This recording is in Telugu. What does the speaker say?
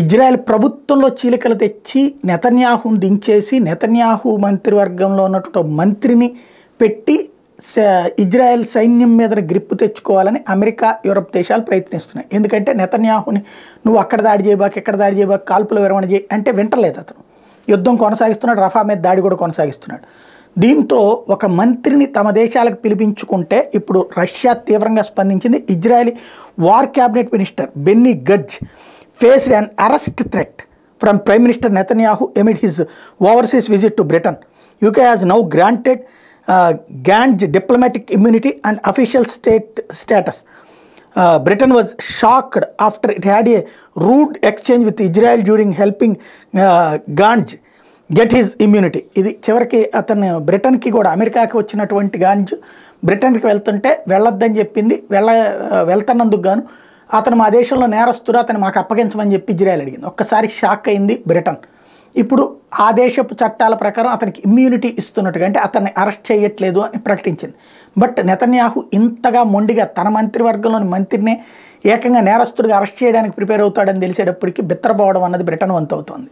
ఇజ్రాయెల్ ప్రభుత్వంలో చీలికలు తెచ్చి నెతన్యాహుని దించేసి నెతన్యాహు మంత్రివర్గంలో ఉన్నటువంటి మంత్రిని పెట్టి ఇజ్రాయెల్ సైన్యం మీద గ్రిప్పు తెచ్చుకోవాలని అమెరికా యూరప్ దేశాలు ప్రయత్నిస్తున్నాయి. ఎందుకంటే నెతన్యాహుని నువ్వు అక్కడ దాడి చేయబాక ఇక్కడ దాడి చేయబాక కాల్పుల విరమణ చేయి అంటే వింటలేదు. అతను యుద్ధం కొనసాగిస్తున్నాడు, రఫా మీద దాడి కూడా కొనసాగిస్తున్నాడు. దీంతో ఒక మంత్రిని తమ దేశాలకు పిలిపించుకుంటే ఇప్పుడు రష్యా తీవ్రంగా స్పందించింది. Israeli war cabinet minister Benny Gantz faced an arrest threat from Prime Minister Netanyahu amid his overseas visit to Britain. UK has now granted Gantz diplomatic immunity and official status. Britain was shocked after it had a rude exchange with Israel during helping Gantz get his immunity. ఇది చివరికి అతను బ్రిటన్కి కూడా అమెరికాకి వచ్చినటువంటి గాంజ్ బ్రిటన్కి వెళ్తుంటే వెళ్ళొద్దని చెప్పింది. వెళ్తున్నందుకు గాను అతను మా దేశంలో నేరస్తుడు, అతను మాకు అప్పగించమని చెప్పి ఇజ్రాయెల్ అడిగింది. ఒక్కసారి షాక్ అయింది బ్రిటన్. ఇప్పుడు ఆ దేశపు చట్టాల ప్రకారం అతనికి ఇమ్యూనిటీ ఇస్తున్నట్టుగా అంటే అతన్ని అరెస్ట్ చేయట్లేదు అని ప్రకటించింది. బట్ నెతన్యాహు ఇంతగా మొండిగా తన మంత్రివర్గంలోని మంత్రినే ఏకంగా నేరస్తుడిగా అరెస్ట్ చేయడానికి ప్రిపేర్ అవుతాడని తెలిసేటప్పటికి బిత్తరపోవడం అన్నది బ్రిటన్ వంతు అవుతోంది.